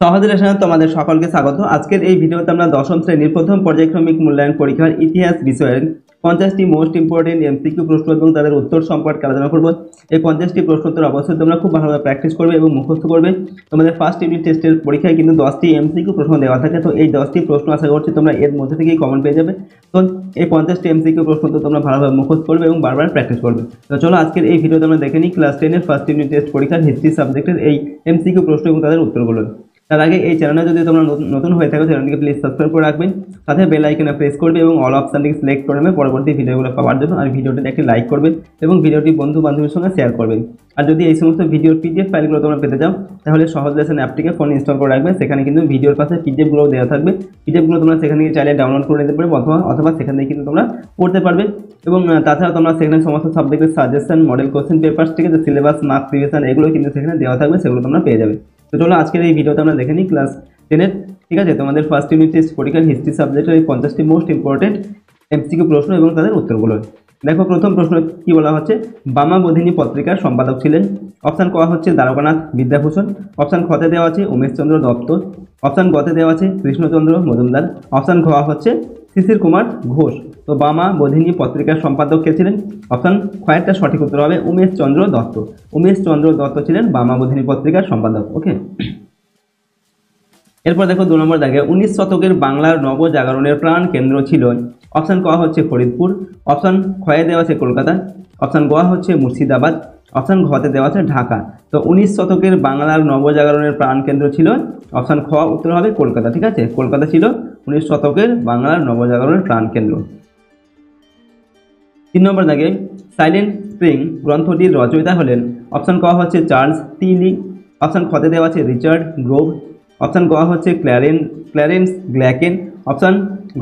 সহজ রেশনে তোমাদের সকলকে স্বাগত। আজকের এই ভিডিওতে আমরা দশম শ্রেণীর প্রথম পর্যায়ক্রমিক মূল্যায়ন পরীক্ষার ইতিহাস বিষয়ের 50টি মোস্ট ইম্পর্টেন্ট এমসিকিউ প্রশ্ন এবং তাদের উত্তর সম্পর্কে আলোচনা করব। এই 50টি প্রশ্ন উত্তর অবশ্যই তোমরা খুব ভালোভাবে প্র্যাকটিস করবে এবং মুখস্থ করবে। তোমাদের ফার্স্ট ইউনিট টেস্টের পরীক্ষায় কিন্তু 10টি এমসিকিউ প্রশ্ন দেওয়া থাকে, তো এই 10টি প্রশ্ন আশা করছি তোমরা এর মধ্যে থেকেই কমন পেয়ে যাবে। তো এই 50টি এমসিকিউ প্রশ্ন তো তোমরা ভালোভাবে মুখস্থ করবে এবং বারবার প্র্যাকটিস করবে। তো চলো আজকের এই ভিডিওতে আমরা দেখে নিই ক্লাস 10-এর ফার্স্ট ইউনিট টেস্ট পরীক্ষার হিস্ট্রি সাবজেক্টের এই এমসিকিউ প্রশ্ন এবং তাদের উত্তরগুলো। তার আগে এই চ্যানেলে যদি তোমরা নতুন হয়ে থাকো চ্যানেলটিকে প্লিজ সাবস্ক্রাইব করে রাখবেন, সাথে বেল আইকনে প্রেস করবে এবং অল অপশনটিকে সিলেক্ট করে নেবে পরবর্তী ভিডিওগুলো পাওয়ার জন্য। আর ভিডিওটিতে একটি লাইক করবে এবং ভিডিওটি বন্ধু বান্ধবীর সঙ্গে শেয়ার করবেন। আর যদি এই সমস্ত ভিডিওর পিডিএফ ফাইলগুলো তোমরা পেতে চাও তাহলে সহজ লেসন অ্যাপটিকে ফোনে ইনস্টল করে রাখবে। সেখানে কিন্তু ভিডিওর পাশে পিডিএফগুলো দেওয়া থাকবে। পিডিএফগুলো তোমরা সেখান থেকে চাইলে ডাউনলোড করে নিতে পারবে অথবা সেখান থেকে কিন্তু তোমরা পড়তে পারবে। এবং তাছাড়া তোমরা সেখানে সমস্ত সাবজেক্টের সাজেশন, মডেল কোশ্চেন পেপার্স থেকে যে সিলেবাস, মার্কস, রিভিশন এগুলো কিন্তু সেখানে দেওয়া থাকবে, সেগুলো তোমরা পেয়ে যাবে। তো চলো আজকের এই ভিডিওতে আমরা দেখে নিই ক্লাস 10-এর, ঠিক আছে, তোমাদের ফার্স্ট ইউনিট টেস্ট পরীক্ষার হিস্ট্রি সাবজেক্টের এই 50টি মোস্ট ইম্পর্টেন্ট এমসিকিউ প্রশ্ন এবং তাদের উত্তরগুলো। দেখো প্রথম প্রশ্ন কি বলা হচ্ছে, বামাবোধিনী পত্রিকার সম্পাদক ছিলেন? অপশান ক হচ্ছে দ্বারকানাথ বিদ্যাভূষণ, অপশান খতে দেওয়া আছে উমেশচন্দ্র দত্ত, অপশান গতে দেওয়া আছে কৃষ্ণচন্দ্র মজুমদার, অপশান ঘ হচ্ছে শিশির কুমার ঘোষ। তো বামাবোধিনী পত্রিকার সম্পাদক কে ছিলেন? অপশান খয়েরটা সঠিক উত্তর হবে উমেশচন্দ্র দত্ত। উমেশচন্দ্র দত্ত ছিলেন বামাবোধিনী পত্রিকার সম্পাদক। ওকে, এরপর দেখো 2 নম্বর দাগে 19 শতকের বাংলার নবজাগরণের প্রাণ কেন্দ্র ছিল? অপশান ক হচ্ছে ফরিদপুর, অপশান খয়ে দেওয়া আছে কলকাতা, অপশান গ হচ্ছে মুর্শিদাবাদ, অপশান ঘতে দেওয়া আছে ঢাকা। তো 19 শতকের বাংলার নবজাগরণের প্রাণ কেন্দ্র ছিল অপশান খ উত্তর হবে কলকাতা, ঠিক আছে, কলকাতা ছিল 19 শতকের বাংলার নবজাগরণের প্রাণ কেন্দ্র। 3 নম্বর দাগে সাইলেন্ট স্প্রিং গ্রন্থটির রচয়িতা হলেন? অপশান ক হচ্ছে চার্লস তিলি, অপশান খতে দেওয়া আছে রিচার্ড গ্রোভ, অপশান গ হচ্ছে ক্ল্যারেন্স গ্ল্যাকেন, অপশান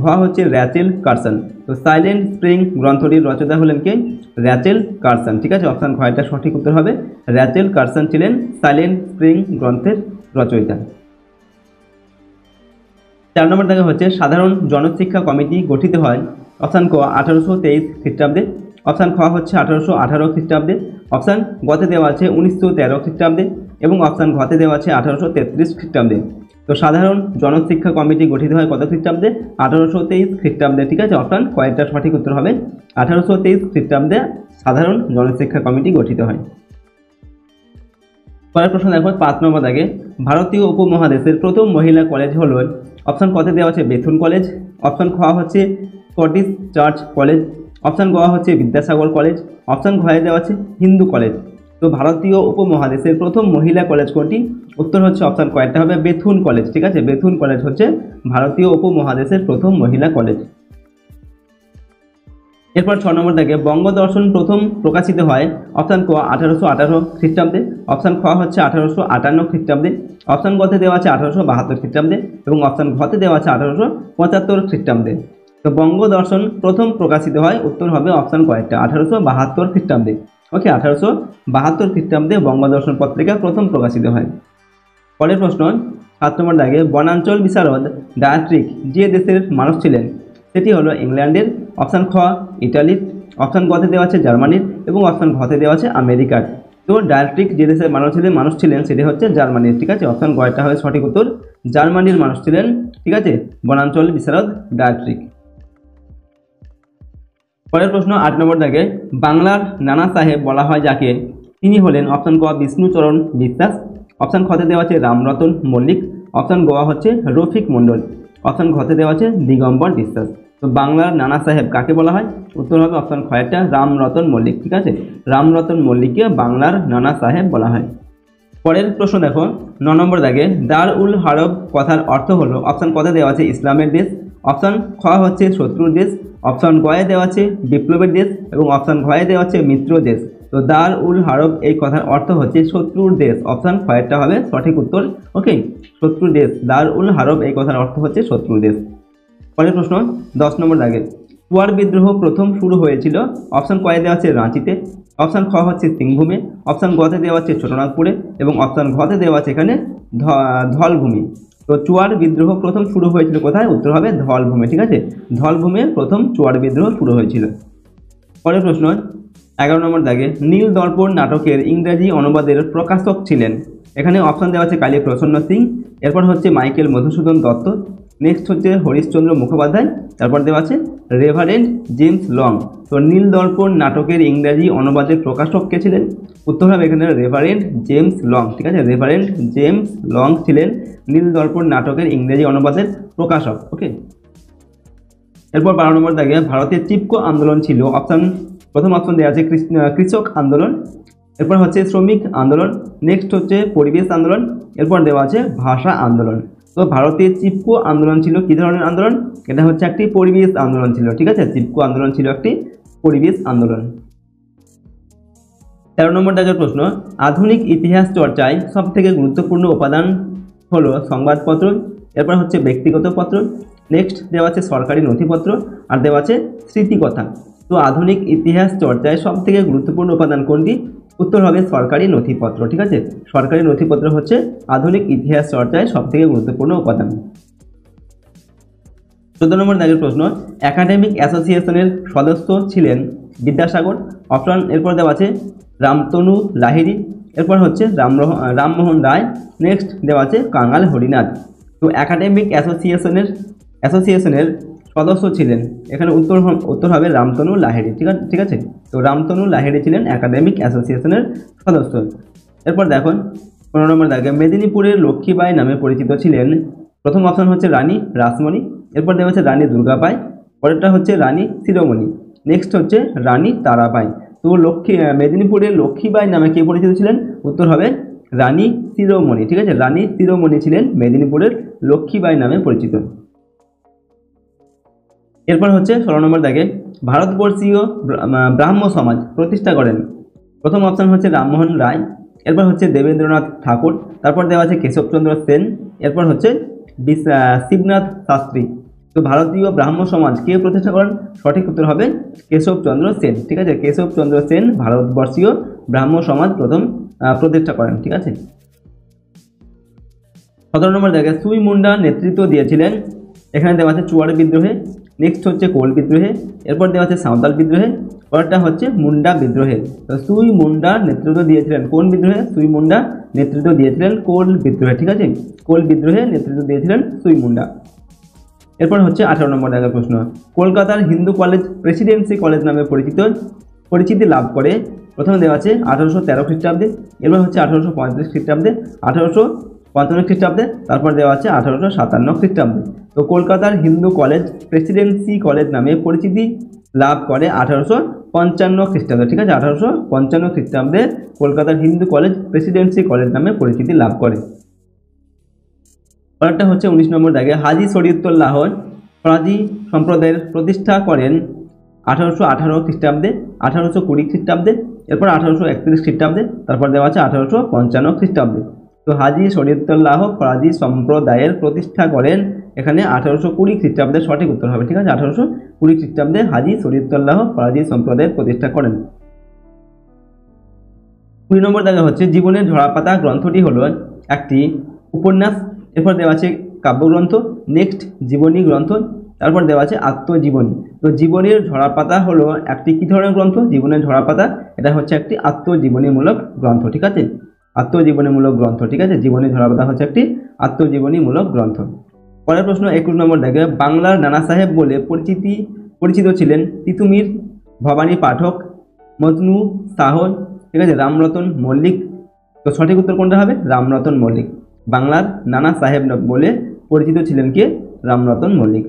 ঘ হচ্ছে র্যাচেল কার্সন। তো সাইলেন্ট স্প্রিং গ্রন্থটির রচয়িতা হলেন কে? র্যাচেল কার্সন, ঠিক আছে, অপশান ঘ এটা সঠিক উত্তর হবে। র্যাচেল কার্সন ছিলেন সাইলেন্ট স্প্রিং গ্রন্থের রচয়িতা। 4 নম্বর দেখা হচ্ছে সাধারণ জনশিক্ষা কমিটি গঠিত হয়? অপশান ক 1823 খ্রিস্টাব্দে, অপশান খ হচ্ছে 1818 খ্রিস্টাব্দে, অপশান গতে দেওয়া আছে 1913 খ্রিস্টাব্দে এবং অপশান ঘতে দেওয়া আছে 1833 খ্রিস্টাব্দে। তো সাধারণ জনশিক্ষা কমিটি গঠিত হয় কত খ্রিস্টাব্দে? 1823 খ্রিস্টাব্দে, ঠিক আছে, অপশান কয়েকটা সঠিক উত্তর হবে 1823 খ্রিস্টাব্দে সাধারণ জনশিক্ষা কমিটি গঠিত হয়। পরের প্রশ্ন দেখো 5 নম্বর দাগে ভারতীয় উপমহাদেশের প্রথম মহিলা কলেজ হল? অপশান কতে দেওয়া আছে বেথুন কলেজ, অপশান খ হচ্ছে স্কটিশ চার্চ কলেজ, অপশান গ হচ্ছে বিদ্যাসাগর কলেজ, অপশান ঘয়ে দেওয়া আছে হিন্দু কলেজ। তো ভারতীয় উপমহাদেশের প্রথম মহিলা কলেজ কোনটি? উত্তর হচ্ছে অপশান কয়েকটা হবে বেথুন কলেজ, ঠিক আছে, বেথুন কলেজ হচ্ছে ভারতীয় উপমহাদেশের প্রথম মহিলা কলেজ। এরপর 6 নম্বর থেকে বঙ্গদর্শন প্রথম প্রকাশিত হয়? অপশান ক 1818 খ্রিস্টাব্দে, অপশান খ হচ্ছে 1858 খ্রিস্টাব্দে, অপশান গতে দেওয়া আছে 1872 খ্রিস্টাব্দে এবং অপশান ঘতে দেওয়া আছে 1875 খ্রিস্টাব্দে। তো বঙ্গদর্শন প্রথম প্রকাশিত হয় উত্তর হবে অপশান কয়েকটা 1872 খ্রিস্টাব্দে। ওকে, 1872 খ্রিস্টাব্দে বঙ্গদর্শন পত্রিকা প্রথম প্রকাশিত হয়। পরের প্রশ্ন 7 নম্বর দাগে বনাঞ্চল বিশারদ ডায়াট্রিক যে দেশের মানুষ ছিলেন? সেটি হলো ইংল্যান্ডের, অপশান খ ইটালির, অপশান গতে দেওয়া আছে জার্মানির এবং অপশান ঘতে দেওয়া আছে আমেরিকার। তো ডায়াট্রিক যে দেশের মানুষ ছিলেন সেটি হচ্ছে জার্মানির, ঠিক আছে, অপশান গয়টা হবে সঠিক উত্তর, জার্মানির মানুষ ছিলেন, ঠিক আছে, বনাঞ্চল বিশারদ ডায়াট্রিক। পরের প্রশ্ন 8 নম্বর দাগে বাংলার নানা সাহেব বলা হয় যাকে? তিনি হলেন অপশান ক বিষ্ণুচরণ বিশ্বাস, অপশান খতে দেওয়া আছে রামরতন মল্লিক, অপশান গ হচ্ছে রফিক মণ্ডল, অপশান ঘতে দেওয়া আছে দিগম্বর বিশ্বাস। তো বাংলার নানা সাহেব কাকে বলা হয়? উত্তর হবে অপশান খয়েরটা রামরতন মল্লিক, ঠিক আছে, রামরতন মল্লিককে বাংলার নানা সাহেব বলা হয়। পরের প্রশ্ন দেখো 9 নম্বর দাগে দার উল হারব কথার অর্থ হলো? অপশান কতে দেওয়া আছে ইসলামের দেশ, অপশান খ হচ্ছে শত্রুর দেশ, অপশান গয়ে দেওয়া আছে বিপ্লবের দেশ এবং অপশান ঘয়ে দেওয়া আছে মিত্র দেশ। তো দার উল হারব এই কথার অর্থ হচ্ছে শত্রুর দেশ, অপশান খয়েরটা হবে সঠিক উত্তর। ওকে, শত্রুর দেশ, দার উল হারব এই কথার অর্থ হচ্ছে শত্রুর দেশ। পরের প্রশ্ন 10 নম্বর দাগে চুয়ার বিদ্রোহ প্রথম শুরু হয়েছিল? অপশান কয়ে দেওয়া আছে রাঁচিতে, অপশান খ হচ্ছে সিংভূমে, অপশান গতে দেওয়া আছে ছোটনাগপুরে এবং অপশান ঘতে দেওয়া আছে এখানে ধলভূমি। তো চুয়ার বিদ্রোহ প্রথম শুরু হয়েছিল কোথায়? উত্তর হবে ধলভূমে, ঠিক আছে, ধলভূমে প্রথম চুয়ার বিদ্রোহ শুরু হয়েছিল। পরের প্রশ্ন 11 নম্বর দাগে নীল দর্পণ নাটকের ইংরেজি অনুবাদের প্রকাশক ছিলেন। এখানে অপশন দেওয়া আছে কালী প্রসন্ন সিং, এরপর হচ্ছে মাইকেল মধুসূদন দত্ত, নেক্সট হচ্ছে হরিশচন্দ্র মুখোপাধ্যায়, তারপর দেওয়া আছে রেভারেন্ড জেমস লং। তো নীল দর্পণ নাটকের ইংরেজি অনুবাদের প্রকাশক কে ছিলেন? উত্তর হবে এখানে রেভারেন্ড জেমস লং। ঠিক আছে, রেভারেন্ড জেমস লং ছিলেন নীল দর্পণ নাটকের ইংরেজি অনুবাদের প্রকাশক। ওকে, এরপর 12 নম্বর দাগে ভারতের চিপকো আন্দোলন ছিল প্রথম অপশন দেওয়া আছে কৃষক আন্দোলন, এরপর হচ্ছে শ্রমিক আন্দোলন, নেক্সট হচ্ছে পরিবেশ আন্দোলন, এরপর দেওয়া আছে ভাষা আন্দোলন। তো ভারতের চিপকো আন্দোলন ছিল কি ধরনের আন্দোলন? এটা হচ্ছে একটি পরিবেশ আন্দোলন ছিল। ঠিক আছে, চিপকো আন্দোলন ছিল একটি পরিবেশ আন্দোলন। 13 নম্বর দাগের প্রশ্ন, আধুনিক ইতিহাস চর্চায় সব থেকে গুরুত্বপূর্ণ উপাদান হলো সংবাদপত্র, এরপর হচ্ছে ব্যক্তিগত পত্র, নেক্সট দেওয়া আছে সরকারি নথিপত্র, আর দেওয়া আছে স্মৃতিকথা। তো আধুনিক ইতিহাস চর্চায় সব থেকে গুরুত্বপূর্ণ উপাদান কোনটি? উত্তর হবে সরকারি নথিপত্র। ঠিক আছে, সরকারি নথিপত্র হচ্ছে আধুনিক ইতিহাস চর্চায় সব থেকে গুরুত্বপূর্ণ উপাদান। 14 নম্বর দাগের প্রশ্ন, একাডেমিক অ্যাসোসিয়েশনের সদস্য ছিলেন বিদ্যাসাগর। অপশন এরপর দেওয়া আছে রামতনু লাহিড়ী, এরপর হচ্ছে রামমোহন রায়, নেক্সট দেওয়া আছে কাঙাল হরিনাথ। তো একাডেমিক অ্যাসোসিয়েশনের সদস্য ছিলেন, এখানে উত্তর হবে রামতনু লাহিড়ী। ঠিক আছে, তো রামতনু লাহিড়ী ছিলেন একাডেমিক অ্যাসোসিয়েশনের সদস্য। এরপর দেখুন 15 নম্বর দাগে মেদিনীপুরের লক্ষ্মীবাঈ নামে পরিচিত ছিলেন। প্রথম অপশন হচ্ছে রানী রাসমণি, এরপর দেওয়া হচ্ছে রানী দুর্গাবাঈ, পরেরটা হচ্ছে রানী শিরোমণি, নেক্সট হচ্ছে রানী তারাবাঈ। তো মেদিনীপুরের লক্ষ্মীবাঈ নামে কে পরিচিত ছিলেন? উত্তর হবে রানী শিরোমণি। ঠিক আছে, রানী শিরোমণি ছিলেন মেদিনীপুরের লক্ষ্মীবাঈ নামে পরিচিত। এরপর হচ্ছে 16 নম্বর দাগে ভারতবর্ষীয় ব্রাহ্ম সমাজ প্রতিষ্ঠা করেন। প্রথম অপশন হচ্ছে রামমোহন রায়, এরপর হচ্ছে দেবেন্দ্রনাথ ঠাকুর, তারপর দেওয়া আছে কেশবচন্দ্র সেন, এরপর হচ্ছে শিবনাথ শাস্ত্রী। তো ভারতীয় ব্রাহ্ম সমাজ কে প্রতিষ্ঠা করেন? সঠিক উত্তর হবে কেশবচন্দ্র সেন। ঠিক আছে, কেশবচন্দ্র সেন ভারতবর্ষীয় ব্রাহ্ম সমাজ প্রথম প্রতিষ্ঠা করেন। ঠিক আছে, 17 নম্বর জায়গায় সুই মুন্ডা নেতৃত্ব দিয়েছিলেন। এখানে দেওয়া আছে চুয়াড় বিদ্রোহে, নেক্সট হচ্ছে কোল বিদ্রোহে, এরপর দেওয়া আছে সাঁওতাল বিদ্রোহে, পরেরটা হচ্ছে মুন্ডা বিদ্রোহে। তো সুই মুন্ডা নেতৃত্ব দিয়েছিলেন কোন বিদ্রোহে? সুই মুন্ডা নেতৃত্ব দিয়েছিলেন কোল বিদ্রোহে। ঠিক আছে, কোল বিদ্রোহে নেতৃত্ব দিয়েছিলেন সুই মুন্ডা। এরপর হচ্ছে 18 নম্বর জায়গার প্রশ্ন, কলকাতার হিন্দু কলেজ প্রেসিডেন্সি কলেজ নামে পরিচিতি লাভ করে। প্রথমে দেওয়া আছে 1813 খ্রিস্টাব্দে, এরপর হচ্ছে 1835 খ্রিস্টাব্দে, 1855 খ্রিস্টাব্দে, তারপর দেওয়া আছে 1857 খ্রিস্টাব্দে। তো কলকাতার হিন্দু কলেজ প্রেসিডেন্সি কলেজ নামে পরিচিতি লাভ করে 1855 খ্রিস্টাব্দে। ঠিক আছে, 1855 খ্রিস্টাব্দে কলকাতার হিন্দু কলেজ প্রেসিডেন্সি কলেজ নামে পরিচিতি লাভ করে। পরেরটা হচ্ছে 19 নম্বর দাগে হাজী শরীয়তুল্লাহ ফরাজি সম্প্রদায়ের প্রতিষ্ঠা করেন 1818 খ্রিস্টাব্দে, 1820 খ্রিস্টাব্দে, এরপর 1831 খ্রিস্টাব্দে, তারপর দেওয়া আছে 1855 খ্রিস্টাব্দে। তো হাজী শরীয়তুল্লাহ ফরাজি সম্প্রদায়ের প্রতিষ্ঠা করেন এখানে 1820 খ্রিস্টাব্দে সঠিক উত্তর হবে। ঠিক আছে, 1820 খ্রিস্টাব্দে হাজী শরীয়তুল্লাহ ফরাজি সম্প্রদায়ের প্রতিষ্ঠা করেন। 20 নম্বর দাগে হচ্ছে জীবনের ঝরাপাতা গ্রন্থটি হলো একটি উপন্যাস, এরপর দেওয়া আছে কাব্যগ্রন্থ, নেক্সট জীবনী গ্রন্থ, তারপর দেওয়া আছে আত্মজীবনী। তো জীবনের ঝরাপাতা হলো একটি কি ধরনের গ্রন্থ? জীবনের ঝরাপাতা এটা হচ্ছে একটি আত্মজীবনীমূলক গ্রন্থ। ঠিক আছে, আত্মজীবনীমূলক গ্রন্থ। ঠিক আছে, জীবনের ঝরাপাতা হচ্ছে একটি আত্মজীবনীমূলক গ্রন্থ। পরের প্রশ্ন 21 নম্বর দাগে বাংলার নানা সাহেব বলে পরিচিত ছিলেন তিতুমির, ভবানী পাঠক, মজনু শাহ, ঠিক আছে, রামরতন মল্লিক। তো সঠিক উত্তর কোনটা হবে? রামরতন মল্লিক। বাংলার নানা সাহেব বলে পরিচিত ছিলেন কে? রামরতন মল্লিক।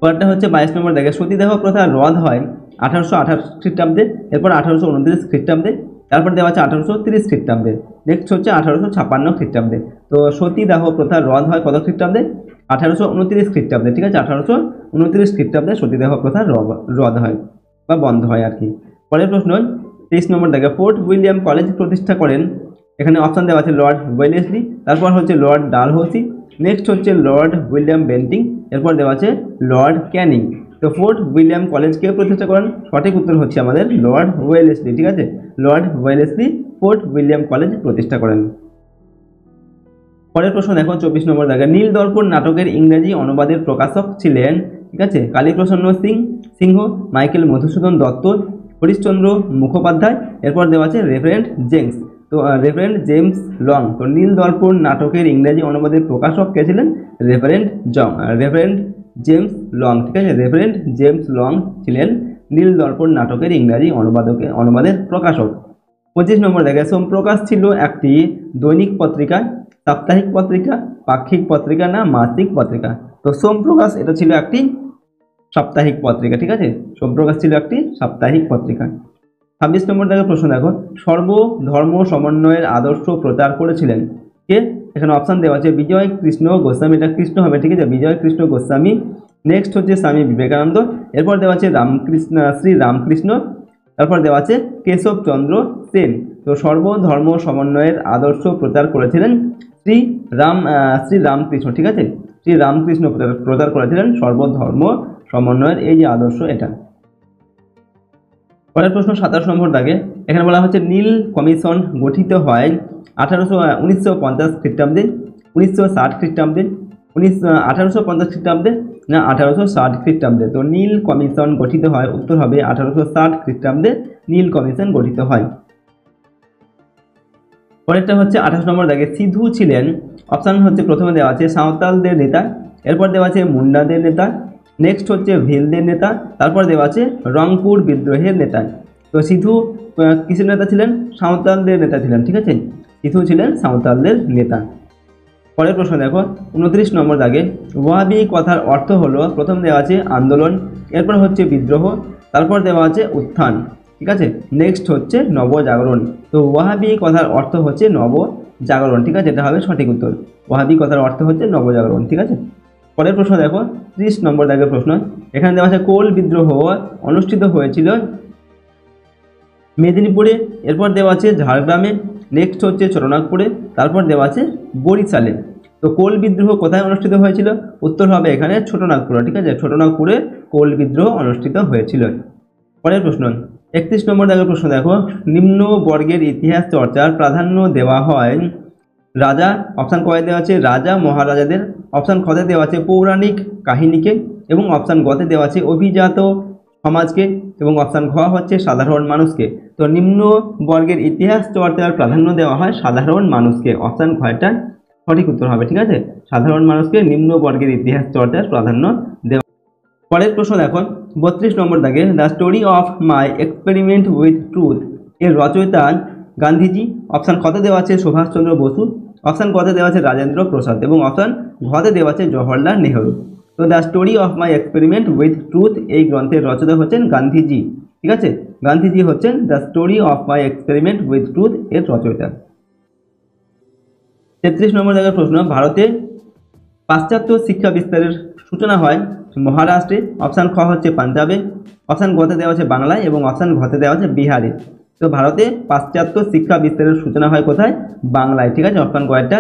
পরেরটা হচ্ছে 22 নম্বর দাগে সতীদাহ প্রথা রদ হয় 1828 খ্রিস্টাব্দে, এরপর 1829 খ্রিস্টাব্দে, তারপর দেওয়া আছে 1830 খ্রিস্টাব্দে, নেক্সট হচ্ছে 1856 খ্রিস্টাব্দে। তো সতীদাহ প্রথা রদ হয় কত খ্রিস্টাব্দে? 1829 খ্রিস্টাব্দে। ঠিক আছে, 1829 খ্রিস্টাব্দে সতীদাহ প্রথা রদ হয় বা বন্ধ হয় আর কি। পরের প্রশ্ন 23 নম্বর দাগে ফোর্ট উইলিয়াম কলেজ প্রতিষ্ঠা করেন। এখানে অপশন দেওয়া আছে লর্ড ওয়েলেসলি, তারপর হচ্ছে লর্ড ডালহৌসি, নেক্সট হচ্ছে লর্ড উইলিয়াম বেন্টিং, এরপর দেওয়া আছে লর্ড ক্যানিং। তো ফোর্ট উইলিয়াম কলেজকে প্রতিষ্ঠা করেন সঠিক উত্তর হচ্ছে আমাদের লর্ড ওয়েলেসলি। ঠিক আছে, Lord Wellesley fort William college প্রতিষ্ঠা করেন। পরের প্রশ্ন দেখো 24 নম্বর দাগে নীল দর্পণ নাটকের ইংরেজি অনুবাদের প্রকাশক ছিলেন ঠিক আছে, কালীপ্রসন্ন সিংহ, মাইকেল মধুসূদন দত্ত, হরিশচন্দ্র মুখোপাধ্যায়। এরপর দেওয়া আছে রেভারেন্ড জেমস। তো রেভারেন্ড জেমস লং। তো নীল দর্পণ নাটকের ইংরেজি অনুবাদের প্রকাশক কে ছিলেন? Reverend James long. ঠিক আছে, রেভারেন্ড জেমস লং ছিলেন নীল দর্পণ নাটকের ইংরাজি অনুবাদের প্রকাশক। 25 নম্বর দেখে, সোমপ্রকাশ ছিল একটি দৈনিক পত্রিকা, সাপ্তাহিক পত্রিকা, পাক্ষিক পত্রিকা না মাসিক পত্রিকা? তো সোমপ্রকাশ এটা ছিল একটি সাপ্তাহিক পত্রিকা। ঠিক আছে, সোমপ্রকাশ ছিল একটি সাপ্তাহিক পত্রিকা। 26 নম্বর দেখে প্রশ্ন দেখো, সর্বধর্ম সমন্বয়ের আদর্শ প্রচার করেছিলেন কে? এখানে অপশান দেওয়া আছে বিজয় কৃষ্ণ গোস্বামী, এটা কৃষ্ণ হবে, ঠিক আছে, বিজয় কৃষ্ণ গোস্বামী। নেক্সট হচ্ছে স্বামী বিবেকানন্দ। এরপর দেওয়া আছে শ্রী রামকৃষ্ণ। তারপর দেওয়া আছে কেশবচন্দ্র সেন। তো সর্বধর্ম সমন্বয়ের আদর্শ প্রচার করেছিলেন শ্রী রামকৃষ্ণ। ঠিক আছে, শ্রী রামকৃষ্ণ প্রচার করেছিলেন সর্বধর্ম সমন্বয়ের এই যে আদর্শ এটা। পরের প্রশ্ন 27 নম্বর দাগে, এখানে বলা হচ্ছে নীল কমিশন গঠিত হয় 1950 খ্রিস্টাব্দে, 1960 খ্রিস্টাব্দে, 1850 খ্রিস্টাব্দে না 1860 খ্রিস্টাব্দে? তো নীল কমিশন গঠিত হয়, উত্তর হবে 1860 খ্রিস্টাব্দে নীল কমিশন গঠিত হয়। পরেরটা হচ্ছে 28 নম্বর দাগে, সিধু ছিলেন, অপশান হচ্ছে প্রথমে দেওয়া আছে সাঁওতালদের নেতা, এরপর দেওয়া আছে মুন্ডাদের নেতা, নেক্সট হচ্ছে ভিলদের নেতা, তারপর দেওয়া আছে রংপুর বিদ্রোহের নেতা। তো সিধু কিসের নেতা ছিলেন? সাঁওতালদের নেতা ছিলেন। ঠিক আছে, সিধু ছিলেন সাঁওতালদের নেতা। পরের প্রশ্ন দেখো 29 নম্বর দাগে, ওয়াহাবি কথার অর্থ হলো, প্রথম দেওয়া আছে আন্দোলন, এরপর হচ্ছে বিদ্রোহ, তারপর দেওয়া আছে উত্থান। ঠিক আছে, নেক্সট হচ্ছে নবজাগরণ। তো ওয়াহাবি কথার অর্থ হচ্ছে নবজাগরণ। ঠিক আছে, এটা হবে সঠিক উত্তর। ওয়াহাবি কথার অর্থ হচ্ছে নবজাগরণ। ঠিক আছে, পরের প্রশ্ন দেখো 30 নম্বর দাগের প্রশ্ন, এখানে দেওয়া আছে কোল বিদ্রোহ অনুষ্ঠিত হয়েছিল মেদিনীপুরে, এরপর দেওয়া আছে ঝাড়গ্রামে, নেক্সট হচ্ছে ছোটনাগপুরে, তারপর দেওয়া আছে বরিশালে। তো কোল বিদ্রোহ কোথায় অনুষ্ঠিত হয়েছিল? উত্তর হবে এখানে ছোটনাগপুরে। ঠিক আছে, ছোটনাগপুরে কোল বিদ্রোহ অনুষ্ঠিত হয়েছিল। পরের প্রশ্ন 31 নম্বর দাগের প্রশ্ন দেখো, নিম্ন বর্গের ইতিহাস চর্চার প্রাধান্য দেওয়া হয় রাজা, অপশান কয়ে দেওয়া আছে রাজা মহারাজাদের, অপশান খতে দেওয়া আছে পৌরাণিক কাহিনীকে, এবং অপশান গতে দেওয়া আছে অভিজাত সমাজকে, এবং অপশান ঘ হচ্ছে সাধারণ মানুষকে। তো নিম্ন বর্গের ইতিহাস চর্চার প্রাধান্য দেওয়া হয় সাধারণ মানুষকে, অপশান ঘটা সঠিক উত্তর হবে। ঠিক আছে, সাধারণ মানুষকে নিম্ন বর্গের ইতিহাস চর্চার প্রাধান্য দেওয়া। পরের প্রশ্ন দেখো 32 নম্বর দাগে, the story of my experiment with truth এর রচয়িতা গান্ধীজি, অপশান খতে দেওয়া আছে সুভাষচন্দ্র বসু, অপশান গতে দেওয়া আছে রাজেন্দ্র প্রসাদ, এবং অপশান ঘতে দেওয়া আছে জওহরলাল নেহরু। তো the story of my experiment with truth এই গ্রন্থের রচয়িতা হচ্ছেন গান্ধীজি। ঠিক আছে, গান্ধীজি হচ্ছেন the story of my experiment with truth এর রচয়িতা। 33 নম্বর দাগের প্রশ্ন, ভারতে পাশ্চাত্য শিক্ষা বিস্তারের সূচনা হয় মহারাষ্ট্রে, অপশান খ হচ্ছে পাঞ্জাবে, অপশান গতে দেওয়া আছে বাংলায়, এবং অপশান ঘতে দেওয়া আছে বিহারে। তো ভারতে পাশ্চাত্য শিক্ষা বিস্তারের সূচনা হয় কোথায়? বাংলায়। ঠিক আছে, অপশান কয়েকটা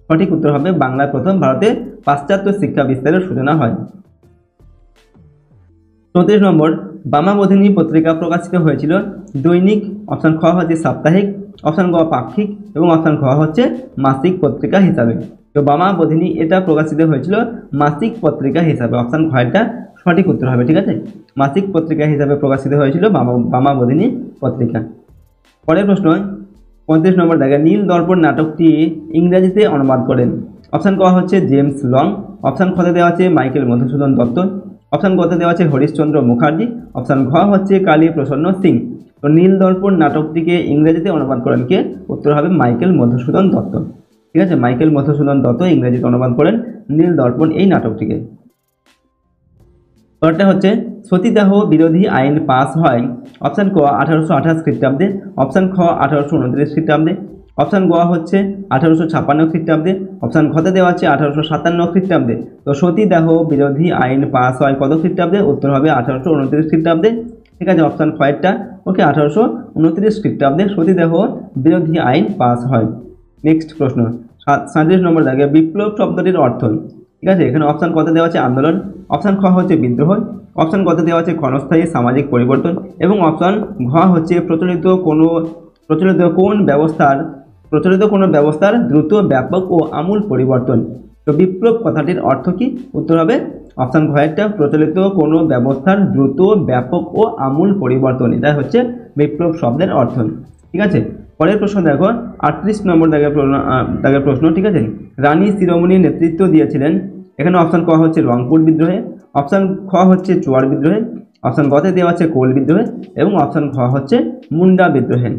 সঠিক উত্তর হবে বাংলায় প্রথম ভারতে পাশ্চাত্য শিক্ষা বিস্তারের সূচনা হয়। 34 নম্বর, বামাবোধিনী পত্রিকা প্রকাশিত হয়েছিল দৈনিক, অপশান খ হচ্ছে সাপ্তাহিক, অপশান গ পাক্ষিক, এবং অপশান খ হচ্ছে মাসিক পত্রিকা হিসাবে। তো বামাবোধিনী এটা প্রকাশিত হয়েছিল মাসিক পত্রিকা হিসাবে, অপশান ঘটা সঠিক উত্তর হবে। ঠিক আছে, মাসিক পত্রিকা হিসাবে প্রকাশিত হয়েছিল বামাবোধিনী পত্রিকা। পরের প্রশ্ন 35 নম্বর দাগে, নীল দর্পণ নাটকটি ইংরেজিতে অনুবাদ করেন, অপশান ক হচ্ছে জেমস লং, অপশান খতে দেওয়া আছে মাইকেল মধুসূদন দত্ত, অপশান গতে দেওয়া আছে হরিশচন্দ্র মুখার্জি, অপশান ঘ হচ্ছে কালীপ্রসন্ন সিং। তো নীল দর্পণ নাটকটিকে ইংরেজিতে অনুবাদ করেন কে? উত্তর হবে মাইকেল মধুসূদন দত্ত। ঠিক আছে, মাইকেল মধুসূদন দত্ত ইংরেজিতে অনুবাদ করেন নীল দর্পণ এই নাটকটিকে। পরেরটা হচ্ছে সতীদাহ বিরোধী আইন পাস হয়, অপশান ক 1828 খ্রিস্টাব্দে, অপশান খ 1829 খ্রিস্টাব্দে, অপশান গ হচ্ছে 1856 খ্রিস্টাব্দে, অপশান ঘতে দেওয়া আছে 1857 খ্রিস্টাব্দে। তো সতীদাহ বিরোধী আইন পাস হয় কত খ্রিস্টাব্দে? উত্তর হবে 1829 খ্রিস্টাব্দে। ঠিক আছে, অপশান খয়েরটা ওকে 1829 খ্রিস্টাব্দে সতীদাহ বিরোধী আইন পাস হয়। নেক্সট প্রশ্ন 37 নম্বর দাগে, বিপ্লব শব্দটির অর্থ। ঠিক আছে, এখানে অপশান কত দেওয়া আছে আন্দোলন, অপশান খ হচ্ছে বিদ্রোহ, অপশান কত দেওয়া আছে ক্ষণস্থায়ী সামাজিক পরিবর্তন, এবং অপশান ঘ হচ্ছে প্রচলিত কোনো ব্যবস্থার দ্রুত ব্যাপক ও আমূল পরিবর্তন। তো বিপ্লব কথাটির অর্থ কি? উত্তর হবে অপশন ঘয়েরটা প্রচলিত কোনো ব্যবস্থার দ্রুত ব্যাপক ও আমূল পরিবর্তন, এটা হচ্ছে বিপ্লব শব্দের অর্থ। ঠিক আছে, পরের প্রশ্ন দেখো 38 নম্বর দাগের প্রশ্ন। ঠিক আছে, রানী শিরোমণি নেতৃত্ব দিয়েছিলেন, এখানে অপশন ক হচ্ছে রংপুর বিদ্রোহে, অপশন খ হচ্ছে চুয়ার বিদ্রোহে, অপশন গতে দেওয়া আছে কোল বিদ্রোহে এবং অপশন ঘ হচ্ছে মুন্ডা বিদ্রোহে।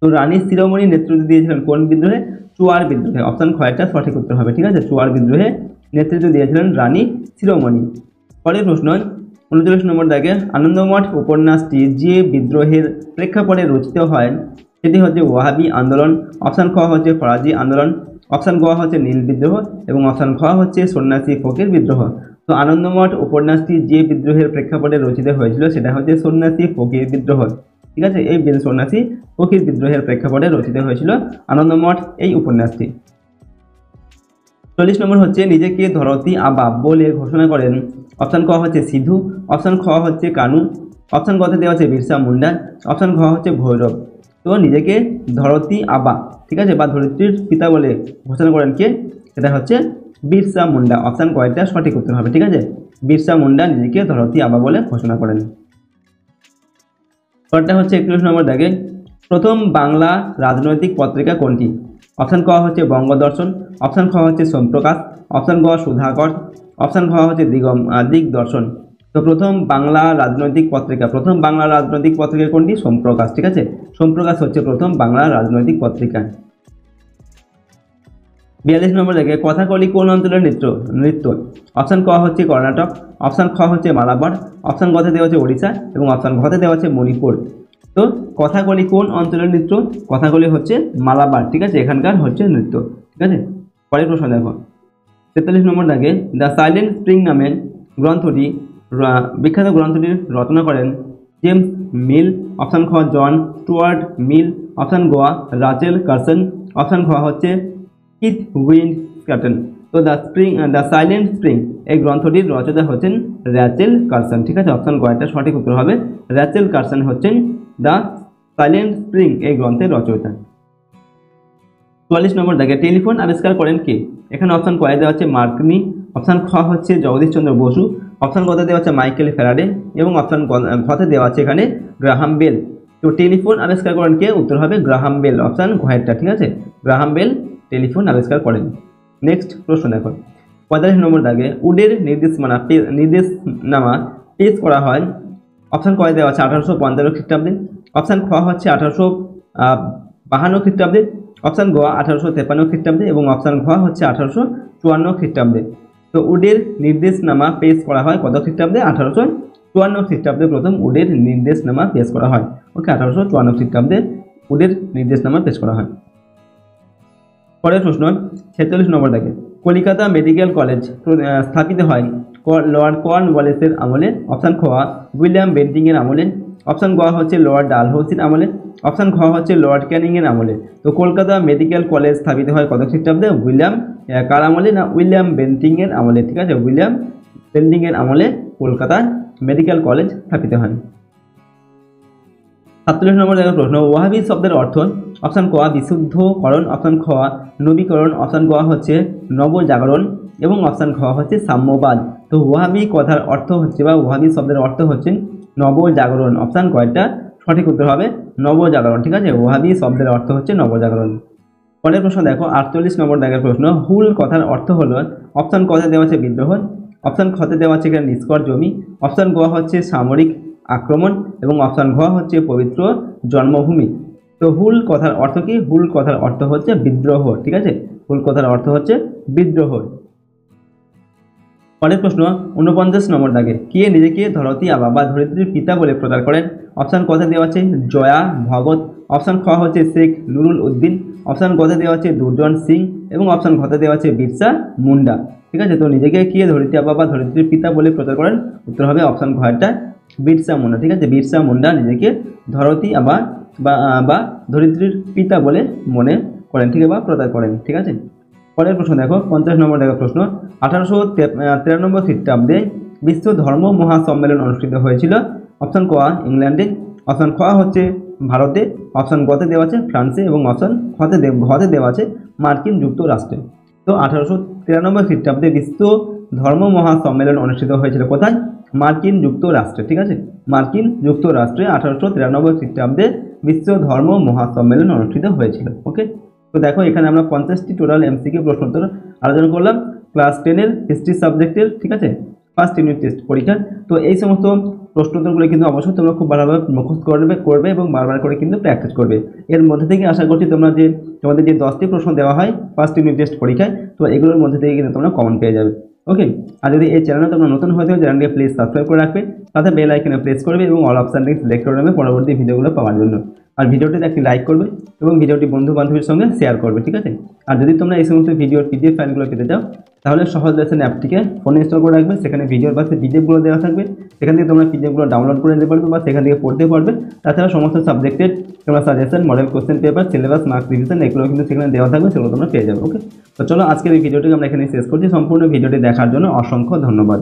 তো রানী শিরোমণি নেতৃত্ব দিয়েছিলেন কোন বিদ্রোহে? চুয়ার বিদ্রোহে। অপশন খ এটা সঠিক উত্তর হবে। ঠিক আছে, চুয়ার বিদ্রোহে নেতৃত্ব দিয়েছিলেন রানী শিরোমণি। পরের প্রশ্ন 39 নম্বর দাগে আনন্দমঠ উপন্যাসটি যে বিদ্রোহের প্রেক্ষাপটে রচিত হয় সেটি হচ্ছে ওয়াহাবি আন্দোলন, অপশন খ হচ্ছে ফরাজি আন্দোলন, অপশন গ হচ্ছে নীল বিদ্রোহ এবং অপশন খ হচ্ছে সন্ন্যাসী ফকির বিদ্রোহ। তো আনন্দমঠ উপন্যাসটি যে বিদ্রোহের প্রেক্ষাপটে রচিত হয়েছিল সেটা হচ্ছে সন্ন্যাসী ফকির বিদ্রোহ। ঠিক আছে, এই সন্ন্যাসী ফকির বিদ্রোহের প্রেক্ষাপটে রচিত হয়েছিল আনন্দমঠ এই উপন্যাসটি। 40 নম্বর হচ্ছে নিজেকে ধরতী আবা বলে ঘোষণা করেন, অপশন ক হচ্ছে সিধু, অপশন খ হচ্ছে কানু, অপশন গতে দেওয়া হচ্ছে বিরসা মুন্ডা, অপশন ঘ হচ্ছে ভৈরব। তো নিজেকে ধরতী আবা, ঠিক আছে, বা ধরিত্রীর পিতা বলে ঘোষণা করেন কে? সেটা হচ্ছে বিরসা মুন্ডা। অপশন কয়টা সঠিক উত্তর হবে। ঠিক আছে, বিরসা মুন্ডা নিজেকে ধরতী আবা বলে ঘোষণা করেন। পরটা হচ্ছে 41 নম্বর দাগে প্রথম বাংলা রাজনৈতিক পত্রিকা কোনটি? অপশন ক হচ্ছে বঙ্গদর্শন, অপশন খ হচ্ছে সোমপ্রকাশ, অপশন গ সুধাকর, অপশন ঘ হচ্ছে দিগদর্শন। তো প্রথম বাংলা রাজনৈতিক পত্রিকা কোনটি? সোমপ্রকাশ। ঠিক আছে, সোমপ্রকাশ হচ্ছে প্রথম বাংলা রাজনৈতিক পত্রিকা। 42 নম্বর দাগে কথাকলি কোন অঞ্চলের নৃত্য? অপশন ক হচ্ছে কর্ণাটক, অপশন খ হচ্ছে মালাবার, অপশন গতে দেওয়া হচ্ছে ওড়িশা এবং অপশন ঘতে দেওয়া হচ্ছে মণিপুর। তো কথাকলি কোন অঞ্চলের নৃত্য? কথাকলি হচ্ছে মালাবার। ঠিক আছে, এখানকার হচ্ছে নৃত্য। ঠিক আছে, পরের প্রশ্ন দেখো 43 নম্বর দাগে দ্য সাইলেন্ট স্প্রিং নামের বিখ্যাত গ্রন্থটির রচনা করেন জেমস মিল, অপশন খ জন স্টুয়ার্ট মিল, অপশন গ রাচেল কার্সন, অপশন ঘ হচ্ছে কিথ উইন্ড স্ক্যাটন। তো দ্য সাইলেন্ট স্প্রিং এই গ্রন্থটির রচয়িতা হচ্ছেন র্যাচেল কার্সন। ঠিক আছে, অপশন গ এটা সঠিক উত্তর হবে। র্যাচেল কার্সন হচ্ছেন দ্য সাইলেন্ট স্প্রিং এই গ্রন্থের রচয়িতা। 44 নম্বর দাগে টেলিফোন আবিষ্কার করেন কে? এখানে অপশন ক দেওয়া হচ্ছে মার্কনি, অপশন খ হচ্ছে জগদীশ চন্দ্র বসু, অপশন গতে দেওয়া হচ্ছে মাইকেল ফ্যারাডে এবং অপশন ঘতে দেওয়া আছে এখানে গ্রাহাম বেল। তো টেলিফোন আবিষ্কার করেন কে? উত্তর হবে গ্রাহাম বেল। অপশন ঘয়েরটা। ঠিক আছে, গ্রাহাম বেল টেলিফোন আবিষ্কার করেন। নেক্সট প্রশ্ন দেখো 45 নম্বর দাগে উডের নির্দেশনামা পেশ করা হয়। অপশন ক দেওয়া আছে 1855 খ্রিস্টাব্দে, অপশন খ হচ্ছে 1852 খ্রিস্টাব্দে, অপশন গ 1853 খ্রিস্টাব্দে এবং অপশন ঘ হচ্ছে 1854 খ্রিস্টাব্দে। তো উডের নির্দেশনামা পেশ করা হয় কত খ্রিস্টাব্দে? 1854 খ্রিস্টাব্দে প্রথম উডের নির্দেশনামা পেশ করা হয়। ওকে, 1854 খ্রিস্টাব্দে উডের নির্দেশনামা পেশ করা হয়। পরের প্রশ্ন 46 নম্বর দাগে কলিকাতা মেডিকেল কলেজ স্থাপিত হয় লর্ড কর্নওয়ালিসের আমলে, অপশন খ উইলিয়াম বেন্টিংয়ের আমলে, অপশন গ হচ্ছে লর্ড ডালহৌসির আমলে, অপশন ঘ হচ্ছে লর্ড ক্যানিংয়ের আমলে। তো কলকাতা মেডিকেল কলেজ স্থাপিত হয় কত খ্রিস্টাব্দে? কার আমলে? না উইলিয়াম বেন্টিংয়ের আমলে। ঠিক আছে, উইলিয়াম বেন্টিংয়ের আমলে কলকাতা মেডিকেল কলেজ স্থাপিত হয়। 47 নম্বর প্রশ্ন ওয়াহাবি শব্দের অর্থ, অপশন ক বিশুদ্ধকরণ, অপশন খ নবীকরণ, অপশন গ হচ্ছে নবজাগরণ এবং অপশন ঘ হচ্ছে সাম্যবাদ। তো ওয়াহাবি কথার অর্থ হচ্ছে বা ওয়াহাবি শব্দের অর্থ হচ্ছে নবজাগরণ। অপশন কয়টা সঠিক উত্তর হবে? নবজাগরণ। ঠিক আছে, ওয়াহাবি শব্দের অর্থ হচ্ছে নবজাগরণ। পরের প্রশ্ন দেখো 48 নম্বর দাগের প্রশ্ন হুল কথার অর্থ হলো, অপশন ক দেওয়া আছে বিদ্রোহ, অপশন খতে দেওয়া আছে এখানে নিষ্কর জমি, অপশন গ হচ্ছে সামরিক আক্রমণ এবং অপশন ঘ হচ্ছে পবিত্র জন্মভূমি। তো হুল কথার অর্থ কি? হুল কথার অর্থ হচ্ছে বিদ্রোহ। ঠিক আছে, হুল কথার অর্থ হচ্ছে বিদ্রোহ। পরের প্রশ্ন 49 নম্বর দাগে কে নিজেকে ধরতী আবা বা ধরিত্রীর পিতা বলে প্রচার করেন? অপশন কতে দেওয়া আছে জয়া ভগত, অপশন খ হচ্ছে শেখ নুরুল উদ্দিন, অপশন গতে দেওয়া আছে দুর্জন সিং এবং অপশন ঘতে দেওয়া আছে বিরসা মুন্ডা। ঠিক আছে, তো নিজেকে কে ধরিত্রী আবা বা ধরিত্রীর পিতা বলে প্রচার করেন? উত্তর হবে অপশন ঘটা বিরসা মুন্ডা। ঠিক আছে, বিরসা মুন্ডা নিজেকে ধরতী আবা বা ধরিত্রীর পিতা বলে মনে করেন, ঠিক আছে, বা প্রচার করেন। ঠিক আছে, পরের প্রশ্ন দেখো 50 নম্বর দেখো প্রশ্ন 1893 খ্রিস্টাব্দে বিশ্ব ধর্ম মহাসম্মেলন অনুষ্ঠিত হয়েছিল। অপশন ক ইংল্যান্ডে, অপশন খ হচ্ছে ভারতে, অপশন গতে দেওয়া আছে ফ্রান্সে এবং অপশন ঘতে দেওয়া আছে মার্কিন যুক্তরাষ্ট্রে। তো 1893 খ্রিস্টাব্দে বিশ্ব ধর্ম মহাসম্মেলন অনুষ্ঠিত হয়েছিল কোথায়? মার্কিন যুক্তরাষ্ট্রে। ঠিক আছে, মার্কিন যুক্তরাষ্ট্রে 1893 খ্রিস্টাব্দে বিশ্ব ধর্ম মহাসম্মেলন অনুষ্ঠিত হয়েছিল। ওকে, তো দেখো এখানে আমরা 50টি টোটাল এমসিকিউ প্রশ্ন উত্তর আলোচনা করলাম ক্লাস 10-এর হিস্ট্রি সাবজেক্টের। ঠিক আছে, ফার্স্ট ইউনিট টেস্ট পরীক্ষা। তো এই সমস্ত প্রশ্ন উত্তরগুলো কিন্তু অবশ্যই তোমরা খুব ভালোভাবে মুখস্থ করবে এবং বারবার করে কিন্তু প্র্যাকটিস করবে। এর মধ্যে থেকে আশা করছি তোমরা যে তোমাদের যে 10টি প্রশ্ন দেওয়া হয় ফার্স্ট ইউনিট টেস্ট পরীক্ষায়, তো এগুলোর মধ্যে থেকে কিন্তু তোমরা কমন পেয়ে যাবে। ওকে, আর যদি এই চ্যানেলে তোমরা নতুন হয়ে থাকো চ্যানেলটিকে প্লিজ সাবস্ক্রাইব করে রাখবে, সাথে বেল আইকনে প্রেস করবে এবং অল অপশানটি সিলেক্ট করে নেবে পরবর্তী ভিডিওগুলো পাওয়ার জন্য। আর ভিডিওটিতে একটি লাইক করবে এবং ভিডিওটি বন্ধু বান্ধবীর সঙ্গে শেয়ার করবে। ঠিক আছে, আর যদি তোমরা এই সমস্ত ভিডিওর পিডিএফ ফাইলগুলো পেতে চাও তাহলে সহজ লেসন অ্যাপটিকে ফোনে ইনস্টল করে রাখবে। সেখানে ভিডিওর পাশে পিডিএফগুলো দেওয়া থাকবে, সেখান থেকে তোমরা পিডিএফগুলো ডাউনলোড করে নিতে পারবে বা সেখান থেকে পড়তে পারবে। তাছাড়া সমস্ত সাবজেক্টের তোমরা suggestion, model question paper, syllabus, marks revision এগুলো কিন্তু সেখানে দেওয়া থাকবে, সেগুলো তোমরা পেয়ে যাবে। ওকে, তো চলো আজকের এই ভিডিওটিকে আমরা এখানে শেষ করছি। সম্পূর্ণ ভিডিওটি দেখার জন্য অসংখ্য ধন্যবাদ।